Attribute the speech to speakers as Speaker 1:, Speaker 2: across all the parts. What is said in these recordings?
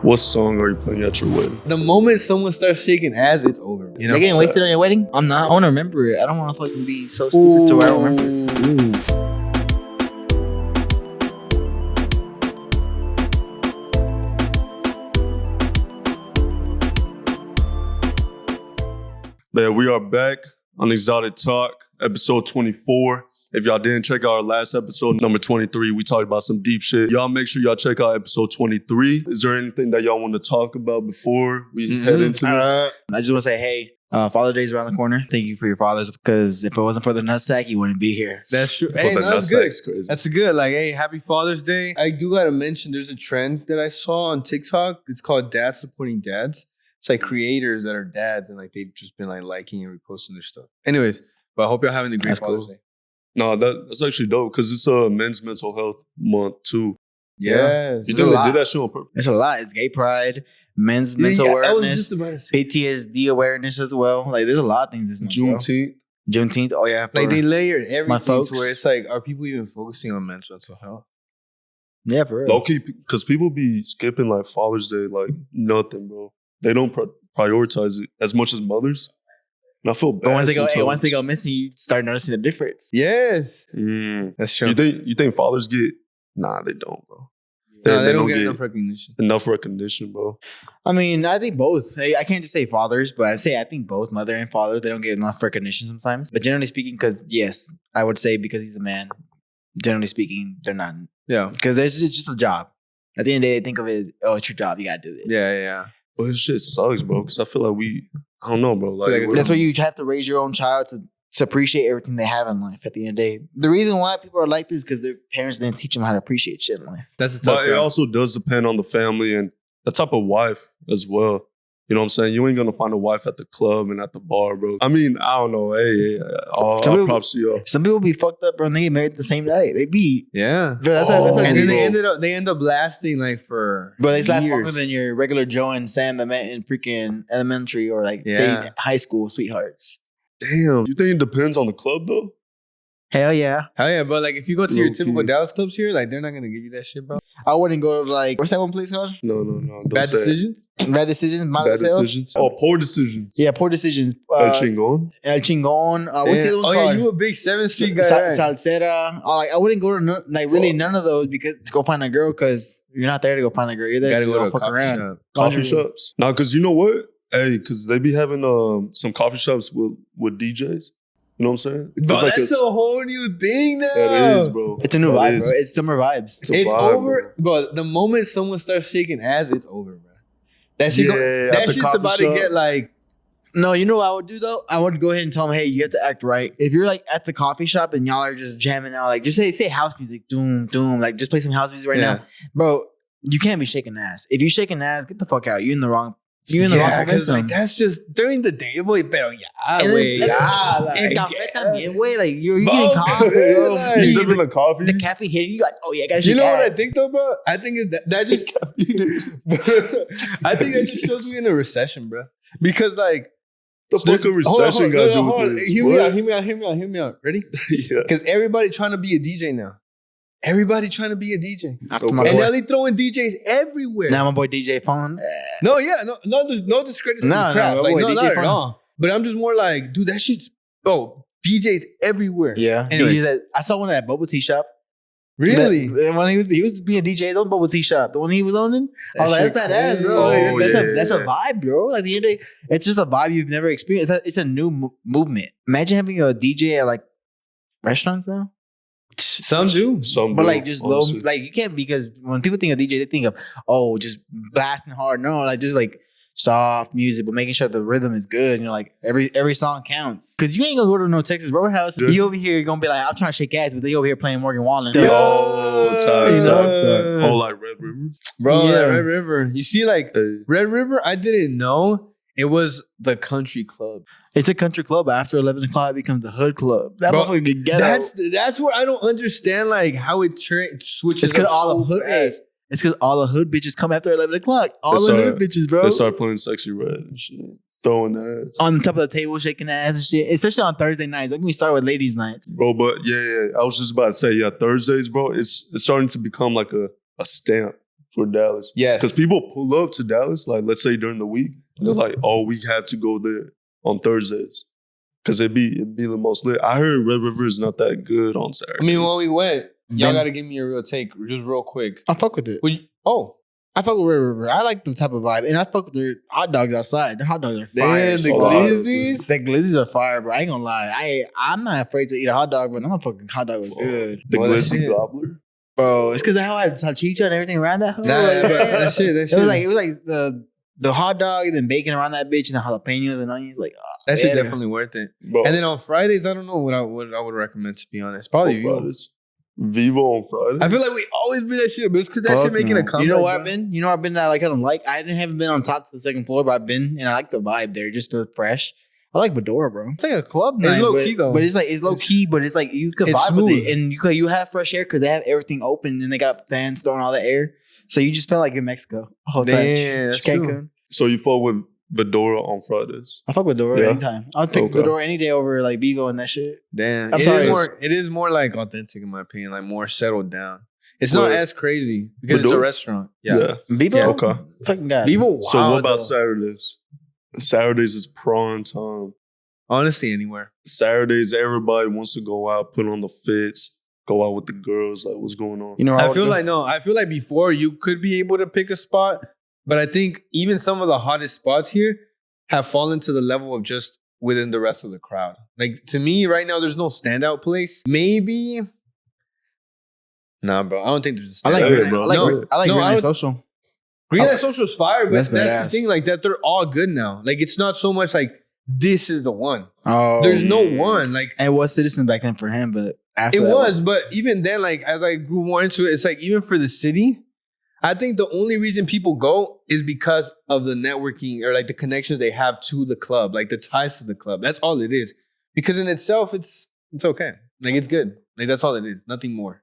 Speaker 1: What song are you playing at your wedding?
Speaker 2: The moment someone starts shaking ass, it's over.
Speaker 3: You know? They're getting wasted on your wedding? I'm not. I want to remember it. I don't want to fucking be so stupid to where I don't remember it.
Speaker 1: Man, we are back on Exotic Talk, episode 24. If y'all didn't check out our last episode, number 23, we talked about some deep shit. Y'all make sure y'all check out episode 23. Is there anything that y'all want to talk about before we head into this?
Speaker 3: I just want to say, hey, Father's Day is around the corner. Thank you for your fathers, because if it wasn't for the nutsack, you wouldn't be here.
Speaker 2: That's true.
Speaker 1: Hey,
Speaker 2: that's good.
Speaker 1: Crazy.
Speaker 2: That's good. Like, hey, happy Father's Day. I do got to mention there's a trend that I saw on TikTok. It's called Dads Supporting Dads. It's like creators that are dads and like they've just been like liking and reposting their stuff. Anyways, but I hope y'all having a great Father's Day.
Speaker 1: No, that's actually dope because it's a men's mental health month too.
Speaker 2: Yes.
Speaker 1: You did that shit on purpose.
Speaker 3: It's a lot. It's gay pride, men's mental awareness,
Speaker 2: I was just about to say.
Speaker 3: PTSD awareness as well. Like, there's a lot of things this month. Juneteenth. Oh, yeah.
Speaker 2: Like, they layered everything
Speaker 3: folks.
Speaker 2: to where it's like, are people even focusing on mental health?
Speaker 3: Yeah, for real.
Speaker 1: Okay, because people be skipping like Father's Day like nothing, bro. They don't prioritize it as much as mothers. And I feel bad.
Speaker 3: But once they go missing, you start noticing the difference.
Speaker 2: Yes.
Speaker 1: That's true. You think fathers get... Nah, they don't, bro.
Speaker 2: They don't get enough recognition.
Speaker 1: Enough recognition, bro.
Speaker 3: I mean, I think both. I can't just say fathers, but I think both, mother and father, they don't get enough recognition sometimes. But generally speaking, because yes, I would say because he's a man, generally speaking, they're not.
Speaker 2: Yeah.
Speaker 3: Because it's just a job. At the end of the day, they think of it as, oh, it's your job. You got to do this.
Speaker 2: Yeah.
Speaker 1: But this shit sucks, bro, because I feel like I don't know, bro. Like
Speaker 3: that's why you have to raise your own child to appreciate everything they have in life at the end of the day. The reason why people are like this is because their parents didn't teach them how to appreciate shit in life.
Speaker 1: But it also does depend on the family and the type of wife as well. You know what I'm saying? You ain't going to find a wife at the club and at the bar, bro. I mean, I don't know. Hey, props to y'all.
Speaker 3: Some people be fucked up, bro, and they get married the same night. They be.
Speaker 2: Yeah.
Speaker 3: And
Speaker 2: then they end up lasting like for
Speaker 3: But they last
Speaker 2: years.
Speaker 3: longer than your regular Joe and Sam that met in freaking elementary or like say high school sweethearts.
Speaker 1: Damn. You think it depends on the club though?
Speaker 3: Hell yeah.
Speaker 2: But like if you go to your typical Dallas clubs here, like they're not gonna give you that shit, bro.
Speaker 3: I wouldn't go to like, what's that one place called?
Speaker 1: No.
Speaker 2: Bad Decisions?
Speaker 3: Bad Decisions?
Speaker 1: Bad Decisions? Oh, Poor Decisions.
Speaker 3: Yeah, Poor Decisions.
Speaker 1: El Chingon?
Speaker 3: El Chingon. What's the other one called?
Speaker 2: Oh yeah, you a big 7th Street guy.
Speaker 3: Salsera. I wouldn't go to none of those because to go find a girl, because you're not there to go find a girl. You're there to go fuck around.
Speaker 1: Coffee shops. No, because you know what? Hey, because they be having some coffee shops with DJs. You know what I'm saying?
Speaker 2: Bro, that's a whole new thing now.
Speaker 1: That is, bro.
Speaker 3: It's a new vibe, bro. It's summer vibes.
Speaker 2: It's over. Bro, the moment someone starts shaking ass, it's over, bro. That shit's about to get like...
Speaker 3: No, you know what I would do, though? I would go ahead and tell them, hey, you have to act right. If you're like at the coffee shop and y'all are just jamming out, like just say house music, doom, doom, like just play some house music right now. Bro, you can't be shaking ass. If you shaking ass, get the fuck out. You're in the wrong momentum.
Speaker 2: Like, that's just during the day, boy. Pero
Speaker 3: En café también, güey. Like, you're getting coffee.
Speaker 1: You sipping a coffee?
Speaker 3: The caffeine hitting you, like, oh yeah, I gotta shake
Speaker 2: You know
Speaker 3: ass.
Speaker 2: what I think though, bro? I think that just... I think that just shows we in a recession, bro. Because like...
Speaker 1: The fuck a recession got to do with this?
Speaker 2: Hear me out. Ready?
Speaker 1: Yeah.
Speaker 2: Because everybody trying to be a DJ now. Everybody trying to be a DJ.
Speaker 3: And
Speaker 2: now they throwing DJs everywhere.
Speaker 3: Now my boy DJ Fon.
Speaker 2: No discredit.
Speaker 3: No,
Speaker 2: not at all. But I'm just more like, dude, that shit's DJs everywhere.
Speaker 3: Yeah.
Speaker 2: Anyways.
Speaker 3: I saw one at a bubble tea shop.
Speaker 2: Really?
Speaker 3: When he was being a DJ at the bubble tea shop, the one he was owning. I was like, that's badass, bro. That's a vibe, bro. Like, the end of the day, it's just a vibe you've never experienced. It's a new movement. Imagine having a DJ at like restaurants now.
Speaker 2: Some do.
Speaker 3: But like just honestly. Low, like you can't, because when people think of DJ, they think of, just blasting hard. No, like just like soft music, but making sure the rhythm is good. And you're like, every song counts. Because you ain't gonna go to no Texas Roadhouse. Yeah. You over here, you're gonna be like, I'm trying to shake ass, but they over here playing Morgan Wallen.
Speaker 1: Time. Oh, like Red River?
Speaker 2: Bro, yeah. Red River. You see, like, Red River, I didn't know it was the country club.
Speaker 3: It's a country club. After 11 o'clock, it becomes the hood club. That motherfucker get ghetto.
Speaker 2: That's where I don't understand, like, how it switches.
Speaker 3: It's because all the hood fast. It's because all the hood bitches come after 11 o'clock. All the hood bitches, bro.
Speaker 1: They start playing Sexy Red and shit. Throwing ass.
Speaker 3: On the top of the table, shaking ass and shit. Especially on Thursday nights. Like, we start with ladies' nights.
Speaker 1: Bro, but yeah. I was just about to say, Thursdays, bro, it's starting to become like a stamp. for Dallas.
Speaker 2: Yes.
Speaker 1: Because people pull up to Dallas, like let's say during the week, and they're like, oh, we have to go there on Thursdays. Because it'd be the most lit. I heard Red River is not that good on Saturday.
Speaker 2: I mean, when we went, y'all
Speaker 3: Then-
Speaker 2: got to give me a real take, just real quick.
Speaker 3: I fuck with it.
Speaker 2: I
Speaker 3: I fuck with Red River. I like the type of vibe. And I fuck with their hot dogs outside. Their hot dogs are fire.
Speaker 2: Damn, the
Speaker 3: So-
Speaker 2: glizzies.
Speaker 3: The glizzies are fire, bro. I ain't gonna lie. I'm not afraid to eat a hot dog, but I'm a fucking hot dog was good.
Speaker 1: The
Speaker 2: Boy, that
Speaker 1: glizzy
Speaker 2: shit.
Speaker 1: gobbler.
Speaker 3: Bro, it's because I had salchicha and everything around that.
Speaker 2: Nah, that shit.
Speaker 3: It was like the hot dog and then bacon around that bitch and the jalapenos and onions. Like,
Speaker 2: That shit
Speaker 3: better.
Speaker 2: definitely worth it.
Speaker 1: Bro,
Speaker 2: And then on Fridays, I don't know what I would recommend, to be honest. Probably
Speaker 1: on
Speaker 2: Vivo.
Speaker 1: Fridays. Vivo on Fridays.
Speaker 2: I feel like we always bring that shit up, but it's because that
Speaker 3: Fuck
Speaker 2: shit making
Speaker 3: no.
Speaker 2: a comeback.
Speaker 3: You know where
Speaker 2: bro.
Speaker 3: I've been? You know where I've been that like I don't like? I haven't been on top to the second floor, but I've been and I like the vibe there. It just feels fresh. I like Badora, bro. It's like a club
Speaker 2: It's
Speaker 3: night.
Speaker 2: low
Speaker 3: but,
Speaker 2: key, though.
Speaker 3: But it's low key, but it's like you can
Speaker 2: It's
Speaker 3: vibe with
Speaker 2: smooth.
Speaker 3: it. And you have fresh air because they have everything open and they got fans throwing all the air. So you just feel like you're in Mexico. The whole time.
Speaker 2: Damn, that's
Speaker 3: Cancun.
Speaker 2: true.
Speaker 1: So you fuck with Vedora on Fridays.
Speaker 3: I fuck with Badora
Speaker 1: Yeah?
Speaker 3: anytime. I'll pick
Speaker 1: Okay.
Speaker 3: Badora any day over like Vivo and that shit.
Speaker 2: Damn.
Speaker 3: I'm sorry.
Speaker 2: It is more like authentic, in my opinion, like more settled down. It's not
Speaker 1: Right.
Speaker 2: as crazy because it's a
Speaker 1: Badora?
Speaker 2: restaurant. Yeah.
Speaker 3: Vivo?
Speaker 2: Yeah.
Speaker 1: Okay.
Speaker 3: Fucking God.
Speaker 2: Vivo, wow.
Speaker 1: So what about
Speaker 2: though.
Speaker 1: Saturdays? Saturdays is prime time.
Speaker 2: Honestly, anywhere.
Speaker 1: Saturdays, everybody wants to go out, put on the fits, go out with the girls. Like, what's going on?
Speaker 3: You know,
Speaker 2: I feel like before you could be able to pick a spot, but I think even some of the hottest spots here have fallen to the level of just within the rest of the crowd. Like, to me right now, there's no standout place. Maybe. Nah, bro. I don't think there's a
Speaker 3: I like
Speaker 2: standout.
Speaker 1: Say it,
Speaker 3: Green
Speaker 1: bro.
Speaker 3: Light.
Speaker 1: No.
Speaker 3: I like
Speaker 2: No,
Speaker 3: Green
Speaker 2: I
Speaker 3: Light
Speaker 2: would-
Speaker 3: Social.
Speaker 2: Green Light Social is fire, but
Speaker 3: That's
Speaker 2: that's
Speaker 3: badass.
Speaker 2: the thing. Like, that they're all good now. Like, it's not so much like this is the one.
Speaker 3: Oh,
Speaker 2: There's no one. Like,
Speaker 3: and was Citizen back then for him, but after
Speaker 2: it
Speaker 3: that
Speaker 2: was, but even then, like as I grew more into it, it's like even for the city, I think the only reason people go is because of the networking or like the connections they have to the club, like the ties to the club. That's all it is. Because in itself, it's okay. Like it's good. Like that's all it is. Nothing more.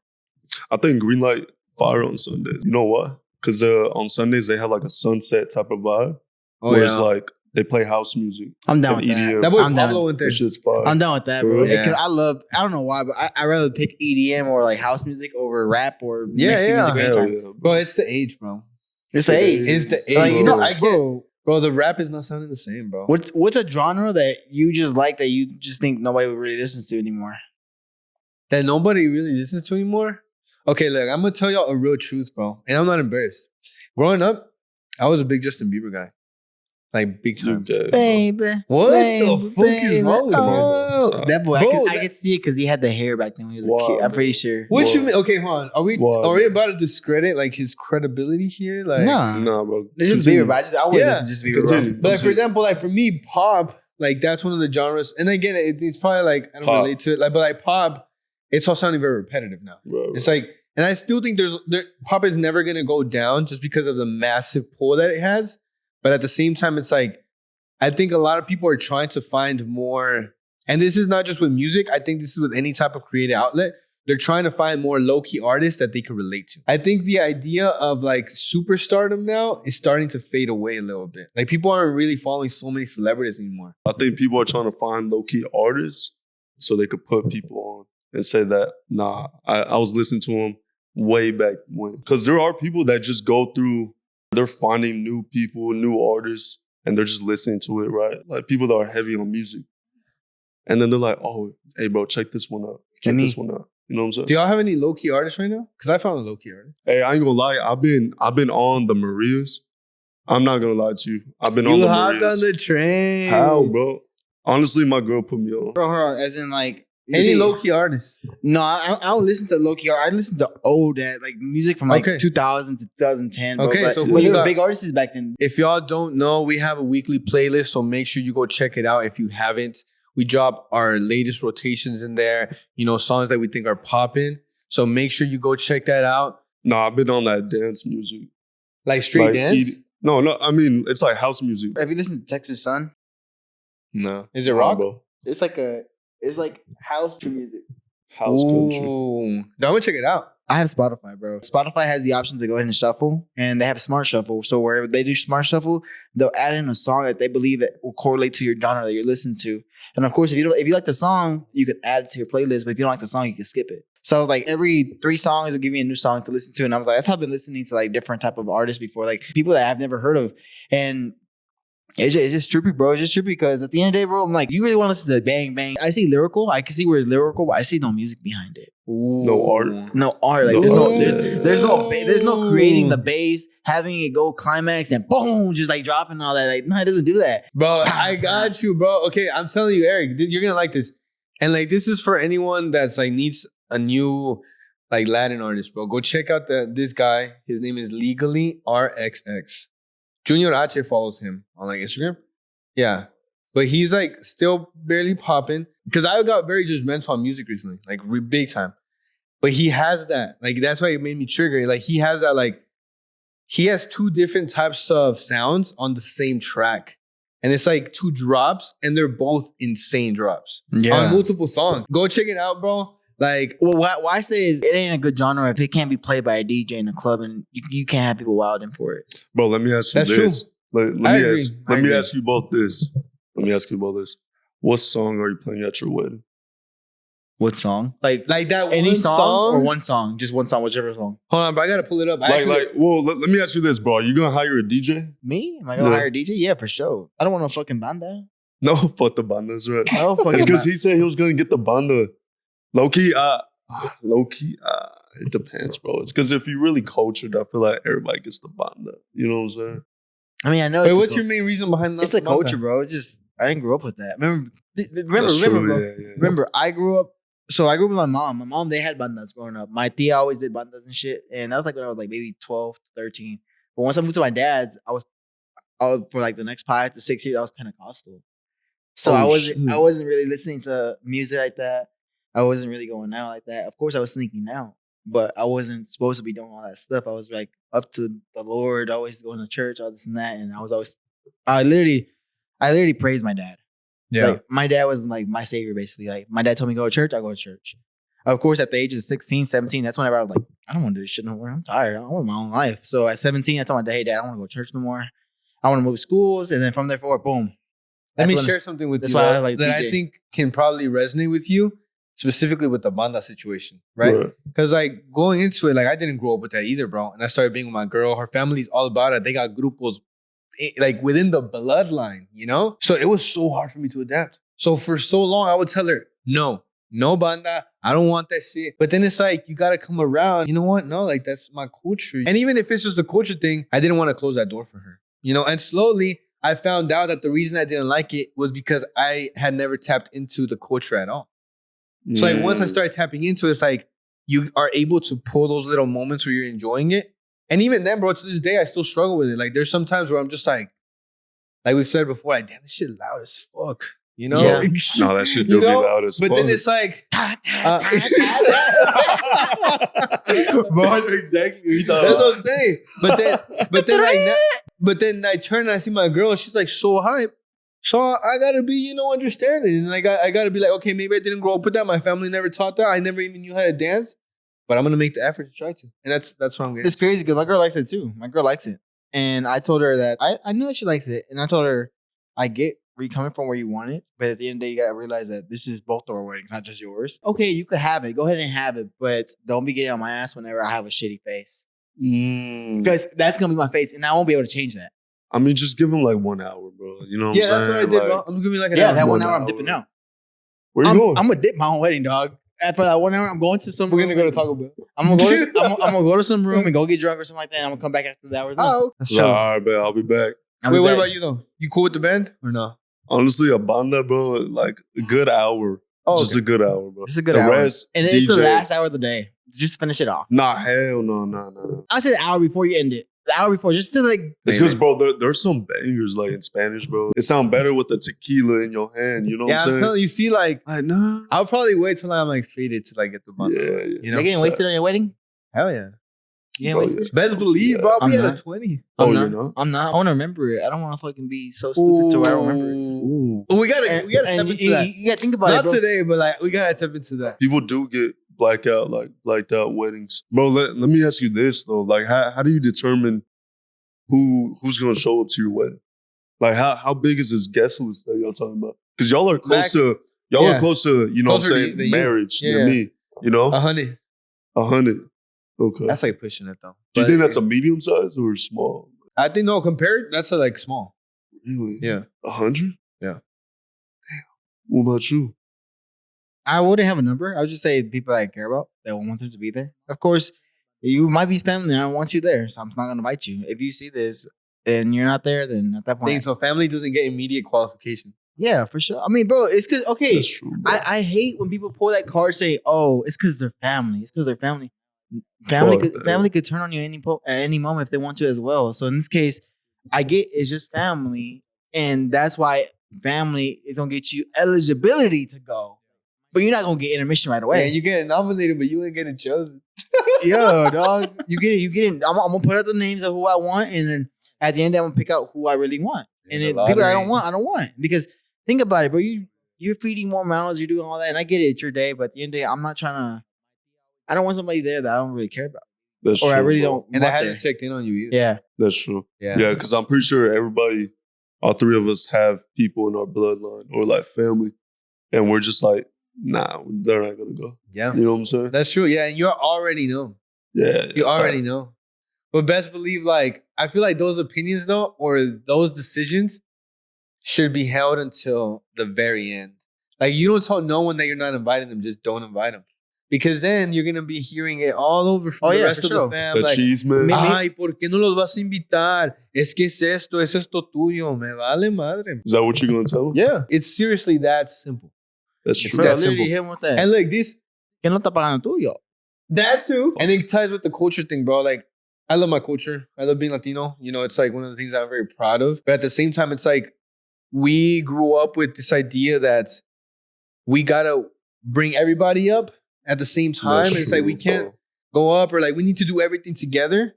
Speaker 1: I think green light fire on Sundays. You know why? Because on Sundays they have like a sunset type of vibe.
Speaker 2: Oh
Speaker 1: where
Speaker 2: yeah.
Speaker 1: it's like they play house music.
Speaker 3: I'm down
Speaker 1: and
Speaker 3: with that.
Speaker 1: EDM.
Speaker 2: That boy
Speaker 3: I'm down.
Speaker 2: Pablo went there.
Speaker 1: That shit's fire.
Speaker 3: I'm down with that,
Speaker 1: For
Speaker 3: bro.
Speaker 1: real?
Speaker 3: Because
Speaker 2: Yeah.
Speaker 3: I don't know why, but I rather pick EDM or like house music over rap or
Speaker 2: Yeah,
Speaker 3: Mexican
Speaker 2: yeah.
Speaker 3: music
Speaker 1: Hell
Speaker 3: anytime.
Speaker 1: yeah,
Speaker 2: Bro, it's the age, bro.
Speaker 3: It's the
Speaker 1: It
Speaker 3: age.
Speaker 1: is.
Speaker 2: It's the age.
Speaker 3: Like, you know,
Speaker 2: I can't,
Speaker 3: bro.
Speaker 2: bro, the rap is not sounding the same, bro.
Speaker 3: What's a genre that you just like that you just think nobody really listens to anymore?
Speaker 2: That nobody really listens to anymore? Okay, look, I'm gonna tell y'all a real truth, bro. And I'm not embarrassed. Growing up, I was a big Justin Bieber guy. Like big
Speaker 1: You
Speaker 2: time.
Speaker 1: dead, bro.
Speaker 3: Baby,
Speaker 2: What the fuck is wrong with you?
Speaker 3: Oh, that boy,
Speaker 2: Bro,
Speaker 3: I could see it because he had the hair back then when he was
Speaker 1: Wow,
Speaker 3: a kid. I'm
Speaker 1: bro.
Speaker 3: pretty sure.
Speaker 2: What you
Speaker 1: Whoa.
Speaker 2: mean? Okay, hold on. Are we
Speaker 1: Whoa.
Speaker 2: about to discredit like his credibility here? Like
Speaker 3: Nah,
Speaker 1: Nah, bro.
Speaker 3: it's just
Speaker 1: Continue.
Speaker 3: Bieber, but I wouldn't
Speaker 2: Yeah.
Speaker 3: listen to just Bieber.
Speaker 1: Continue.
Speaker 3: Bro.
Speaker 2: But like, for
Speaker 1: Continue.
Speaker 2: example, like for me, pop, like that's one of the genres. And again, it's probably like I don't
Speaker 1: Pop.
Speaker 2: relate to it. Like, but like pop, it's all sounding very repetitive now.
Speaker 1: Bro,
Speaker 2: It's like, and I still think pop is never gonna go down just because of the massive pull that it has. But at the same time, it's like I think a lot of people are trying to find more, and this is not just with music. I think this is with any type of creative outlet. They're trying to find more low-key artists that they can relate to. I think the idea of like superstardom now is starting to fade away a little bit. Like people aren't really following so many celebrities anymore.
Speaker 1: I think people are trying to find low-key artists so they could put people on and say that, nah, I was listening to them way back when. Because there are people that just go through, they're finding new people, new artists, and they're just listening to it, right? Like people that are heavy on music. And then they're like, oh, hey, bro, check this one out. Check
Speaker 3: Kenny.
Speaker 1: this one out. You know what I'm saying?
Speaker 2: Do y'all have any low-key artists right now? Because I found a low-key artist.
Speaker 1: Hey, I ain't gonna lie. I've been on the Marias. I'm not gonna lie to you. I've been on the Marias.
Speaker 2: train.
Speaker 1: How, bro? Honestly, my girl put me on.
Speaker 3: Bro, hold on, as in like
Speaker 2: Any
Speaker 3: see-
Speaker 2: low-key artists?
Speaker 3: No, I don't listen to low-key art. I listen to old like music from like
Speaker 2: Okay.
Speaker 3: 2000 to 2010. Bro.
Speaker 2: Okay,
Speaker 3: but,
Speaker 2: so who
Speaker 3: but
Speaker 2: you
Speaker 3: they were
Speaker 2: got?
Speaker 3: big artists back then.
Speaker 2: If y'all don't know, we have a weekly playlist, so make sure you go check it out if you haven't. We drop our latest rotations in there, you know, songs that we think are popping. So make sure you go check that out.
Speaker 1: Nah, I've been on that dance music.
Speaker 2: Like straight
Speaker 1: Like,
Speaker 2: dance?
Speaker 1: No, I mean, it's like house music.
Speaker 3: Have you listened to Texas Sun?
Speaker 2: No. Is it
Speaker 1: Nah,
Speaker 2: rock?
Speaker 1: bro.
Speaker 3: It's like house music.
Speaker 1: House country.
Speaker 2: Ooh. No, I'm gonna check it out.
Speaker 3: I have Spotify, bro. Spotify has the option to go ahead and shuffle, and they have smart shuffle. So where they do smart shuffle, they'll add in a song that they believe that will correlate to your genre that you're listening to. And of course, if you like the song, you can add it to your playlist. But if you don't like the song, you can skip it. So like every 3 songs will give me a new song to listen to. And I was like, that's how I've been listening to like different type of artists before, like people that I've never heard of. And it's just trippy, bro. It's just trippy because at the end of the day, bro, I'm like, you really want to listen to Bang Bang. I see lyrical. I can see where it's lyrical, but I see no music behind it.
Speaker 2: Ooh.
Speaker 1: No art.
Speaker 3: No art. Like there's no creating the bass, having it go climax and boom, just like dropping all that. Like, no, it doesn't do that.
Speaker 2: Bro, I got you, bro. Okay, I'm telling you, Eric, you're gonna like this. And like this is for anyone that's like needs a new like Latin artist, bro. Go check out this guy. His name is Legally RXX. Junior H follows him on like Instagram. Yeah. But he's like still barely popping. Because I got very judgmental on music recently. Like big time. But he has that. Like that's why it made me trigger. Like he has that like he has 2 different types of sounds on the same track. And it's like 2 drops and they're both insane drops.
Speaker 3: Yeah.
Speaker 2: On multiple songs. Go check it out, bro. Like,
Speaker 3: well, what I say is it ain't a good genre if it can't be played by a DJ in a club and you can't have people wilding for it.
Speaker 1: Bro, let me ask you
Speaker 2: That's
Speaker 1: this.
Speaker 2: true.
Speaker 1: Let me ask you both this. What song are you playing at your wedding?
Speaker 3: What song? Like
Speaker 2: that
Speaker 3: any
Speaker 2: one
Speaker 3: song or one song? Just one song, whichever song.
Speaker 2: Hold on, bro. I gotta pull it up.
Speaker 1: Let me ask you this, bro. Are you gonna hire a DJ?
Speaker 3: Me? Am I gonna hire a DJ? Yeah, for sure. I don't want no fucking banda.
Speaker 1: No, fuck the bandas, right?
Speaker 3: No fucking
Speaker 1: It's because he said he was gonna get the banda. Low key, it depends, bro. It's because if you're really cultured, I feel like everybody gets the banda. You know what I'm saying?
Speaker 3: I mean, I know.
Speaker 2: Wait, what's your main reason behind that?
Speaker 3: It's the culture, bro. It's just I didn't grow up with that. Remember, bro.
Speaker 1: Yeah.
Speaker 3: Remember, I grew up. So I grew up with my mom. My mom, they had bandas growing up. My tia always did bandas and shit. And that was like when I was like maybe 12 to 13. But once I moved to my dad's, I was for like the next 5 to 6 years, I was Pentecostal. So I wasn't really listening to music like that. I wasn't really going out like that. Of course, I was sneaking out, but I wasn't supposed to be doing all that stuff. I was like up to the Lord, always going to church, all this and that. And I literally praised my dad.
Speaker 2: Yeah.
Speaker 3: Like, my dad was like my savior, basically. Like, my dad told me to go to church, I go to church. Of course, at the age of 16, 17, that's whenever I was like, I don't want to do this shit no more. I'm tired. I want my own life. So at 17, I told my dad, hey, Dad, I don't want to go to church no more. I want to move schools. And then from there forward, boom.
Speaker 2: Let me share something with you
Speaker 3: why I like
Speaker 2: that
Speaker 3: DJ.
Speaker 2: I think can probably resonate with you, specifically with the banda situation, right? Because like going into it, like I didn't grow up with that either, bro. And I started being with my girl. Her family's all about it. They got grupos like within the bloodline, you know? So it was so hard for me to adapt. So for so long, I would tell her, no banda. I don't want that shit. But then it's like, you got to come around. You know what? No, like that's my culture. And even if it's just a culture thing, I didn't want to close that door for her, you know? And slowly I found out that the reason I didn't like it was because I had never tapped into the culture at all. So like once I started tapping into it, it's like you are able to pull those little moments where you're enjoying it. And even then, bro, to this day, I still struggle with it. Like there's some times where I'm just like we've said before, like, damn, this shit loud as fuck. You know?
Speaker 3: Yeah.
Speaker 1: No, that shit do be loud as fuck.
Speaker 2: But then it's like...
Speaker 1: Bro, exactly.
Speaker 2: That's what I'm saying. But then I turn and I see my girl and she's like so hype. So I gotta be, you know, understanding. And I gotta be like, okay, maybe I didn't grow up with that. My family never taught that. I never even knew how to dance. But I'm gonna make the effort to try to. And that's what I'm getting.
Speaker 3: It's crazy because my girl likes it too. My girl likes it. And I told her that I knew that she likes it. And I told her, I get where you're coming from, where you want it. But at the end of the day, you gotta realize that this is both our weddings, not just yours. Okay, you could have it. Go ahead and have it. But don't be getting on my ass whenever I have a shitty face. Because that's gonna be my face. And I won't be able to change that.
Speaker 1: I mean, just give him like 1 hour, bro. You know what I'm saying?
Speaker 2: That's what I did, bro. I'm giving like an
Speaker 3: hour.
Speaker 2: hour.
Speaker 3: That 1 hour I'm dipping out.
Speaker 1: Where you going?
Speaker 3: I'm gonna dip my own wedding, dog. After that 1 hour, I'm going to some.
Speaker 2: We're gonna go to Taco Bell.
Speaker 3: I'm gonna go to some room and go get drunk or something like that. And I'm gonna come back after the hours.
Speaker 2: Oh, that's true.
Speaker 1: All right, man. I'll be back.
Speaker 2: Wait, what about you though? You cool with the band or no?
Speaker 1: Honestly, a banda, bro, like a good hour.
Speaker 2: Oh,
Speaker 1: just a good hour, bro.
Speaker 3: It's a good
Speaker 1: the
Speaker 3: hour.
Speaker 1: Rest,
Speaker 3: and it's the last hour of the day. Just to finish it off.
Speaker 1: Nah, hell no.
Speaker 3: I said the hour before you end it. The hour before, just to like.
Speaker 1: It's because, bro, there's some bangers like in Spanish, bro. It sounds better with the tequila in your hand. You know what I'm saying?
Speaker 2: Yeah, I'm telling you. See, like,
Speaker 1: nah.
Speaker 2: I'll probably wait till I'm like faded to like get the banda.
Speaker 1: Yeah.
Speaker 2: You know,
Speaker 3: You're getting wasted on your wedding?
Speaker 2: Hell yeah.
Speaker 3: You getting wasted?
Speaker 2: Best believe, bro. I'll be at a 20.
Speaker 3: I'm
Speaker 1: you're
Speaker 3: not.
Speaker 1: not?
Speaker 3: I'm not. I want to remember it. I don't want to fucking be so stupid to where I don't remember it.
Speaker 1: Ooh.
Speaker 2: Well, we gotta step into that.
Speaker 3: You gotta think about
Speaker 2: Not
Speaker 3: it, bro.
Speaker 2: today, but like we gotta step into that.
Speaker 1: People do get blacked out weddings, bro. Let me ask you this though: like, how do you determine who's gonna show up to your wedding? Like, how big is this guest list that y'all talking about? Because y'all are close to you know what I'm saying, marriage than me. You know?
Speaker 2: 100.
Speaker 1: 100. Okay.
Speaker 2: That's like pushing it though.
Speaker 1: Do you
Speaker 2: But
Speaker 1: think that's a medium size or small?
Speaker 2: I think no, compared, that's like small.
Speaker 1: Really?
Speaker 2: Yeah.
Speaker 1: 100?
Speaker 2: Yeah.
Speaker 1: Damn. What about you?
Speaker 3: I wouldn't have a number. I would just say people I care about that want them to be there. Of course, you might be family and I don't want you there, so I'm not gonna invite you. If you see this and you're not there, then at that
Speaker 2: I think
Speaker 3: point,
Speaker 2: so. Family doesn't get immediate qualification.
Speaker 3: yeah, for sure. I mean, bro, it's because okay.
Speaker 1: That's true, bro.
Speaker 3: I hate when people pull that card say, "Oh, it's because they're family. It's because they're family." Family
Speaker 1: Fuck
Speaker 3: could
Speaker 1: that.
Speaker 3: family could turn on you at any moment if they want to as well. So in this case, I get it's just family, and that's why family is gonna get you eligibility to go, but you're not gonna get intermission right
Speaker 2: Yeah,
Speaker 3: away.
Speaker 2: you get nominated, but you ain't getting chosen.
Speaker 3: Yo, dog, you get it. You get it. I'm gonna put out the names of who I want, and then at the end, I'm gonna pick out who I really want. And
Speaker 2: The
Speaker 3: it, people I
Speaker 2: lottery.
Speaker 3: don't want because think about it, bro. You're feeding more mouths, you're doing all that, and I get it. It's your day, but at the end of the day, I'm not trying to. I don't want somebody there that I don't really care about,
Speaker 1: That's
Speaker 3: or
Speaker 1: true,
Speaker 3: I really
Speaker 1: bro.
Speaker 3: don't.
Speaker 2: And I
Speaker 3: want
Speaker 2: haven't
Speaker 3: there.
Speaker 2: checked in on you either.
Speaker 3: Yeah,
Speaker 1: That's true.
Speaker 2: Yeah.
Speaker 1: Yeah, because I'm pretty sure everybody, all three of us have people in our bloodline or like family. And we're just like, nah, they're not going to go.
Speaker 2: Yeah.
Speaker 1: You know what I'm saying?
Speaker 2: That's true. Yeah. And you already know.
Speaker 1: Yeah.
Speaker 2: You
Speaker 1: it's
Speaker 2: already
Speaker 1: all-
Speaker 2: know. But best believe, like, I feel like those opinions, though, or those decisions should be held until the very end. Like, you don't tell no one that you're not inviting them, just don't invite them. Because then you're going to be hearing it all over from
Speaker 3: Oh,
Speaker 2: the
Speaker 3: yeah,
Speaker 2: rest
Speaker 3: for
Speaker 2: of
Speaker 3: sure.
Speaker 2: the fam.
Speaker 1: The
Speaker 2: Like,
Speaker 1: cheese man.
Speaker 2: ay, ¿por qué no los vas a invitar? Es que es esto tuyo. Me vale madre.
Speaker 1: Is that what you're going to tell them?
Speaker 2: Yeah. It's seriously that simple.
Speaker 1: That's
Speaker 2: It's
Speaker 1: true.
Speaker 3: bro,
Speaker 2: that
Speaker 3: literally
Speaker 2: simple.
Speaker 3: hit him with that.
Speaker 2: And look, this,
Speaker 3: Que no está pagando tuyo.
Speaker 2: that too. And it ties with the culture thing, bro. Like, I love my culture. I love being Latino. You know, it's like one of the things I'm very proud of. But at the same time, it's like we grew up with this idea that we gotta bring everybody up at the same time.
Speaker 1: That's
Speaker 2: And it's like we
Speaker 1: true,
Speaker 2: can't
Speaker 1: bro.
Speaker 2: go up or like we need to do everything together.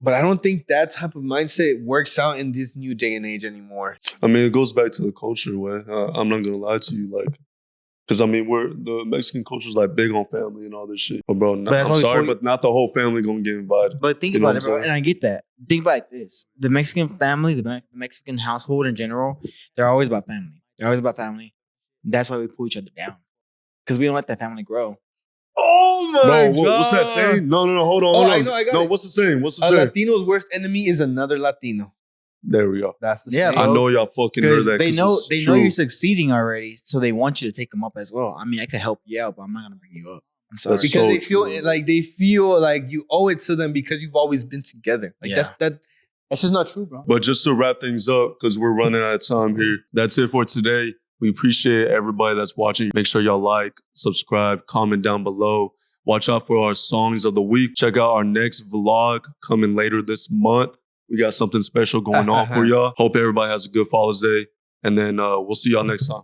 Speaker 2: But I don't think that type of mindset works out in this new day and age anymore.
Speaker 1: I mean, it goes back to the culture way. I'm not going to lie to you. Like, because I mean, the Mexican culture is like big on family and all this shit. But bro,
Speaker 3: that's
Speaker 1: I'm
Speaker 3: why we
Speaker 1: sorry,
Speaker 3: put-
Speaker 1: but not the whole family going to get invited.
Speaker 3: But think
Speaker 1: You know
Speaker 3: about
Speaker 1: what
Speaker 3: it,
Speaker 1: I'm
Speaker 3: bro,
Speaker 1: saying?
Speaker 3: and I get that. Think about it this: the Mexican family, the Mexican household in general, they're always about family. They're always about family. That's why we pull each other down because we don't let that family grow.
Speaker 2: Oh my
Speaker 1: Bro,
Speaker 2: God.
Speaker 1: what's that saying? No, hold on,
Speaker 2: Oh,
Speaker 1: hold on.
Speaker 2: I know, I got
Speaker 1: no,
Speaker 2: it.
Speaker 1: what's the saying? What's the
Speaker 2: A
Speaker 1: saying?
Speaker 2: Latino's worst enemy is another Latino.
Speaker 1: There we go.
Speaker 2: That's the
Speaker 3: Yeah,
Speaker 2: saying.
Speaker 1: I
Speaker 3: bro.
Speaker 1: know y'all fucking heard
Speaker 3: Because
Speaker 1: that.
Speaker 3: they
Speaker 1: 'cause
Speaker 3: know
Speaker 1: it's
Speaker 3: they know
Speaker 1: true.
Speaker 3: you're succeeding already, so they want you to take them up as well. I mean, I could help you out, but I'm not gonna bring you up. I'm sorry.
Speaker 1: That's
Speaker 2: Because
Speaker 1: so
Speaker 2: they feel
Speaker 1: true.
Speaker 2: like you owe it to them because you've always been together. Like
Speaker 3: Yeah.
Speaker 2: that's just not true, bro.
Speaker 1: But just to wrap things up, because we're running out of time here, that's it for today. We appreciate everybody that's watching. Make sure y'all like, subscribe, comment down below. Watch out for our songs of the week. Check out our next vlog coming later this month. We got something special going on for y'all. Hope everybody has a good Father's Day. And then we'll see y'all next time.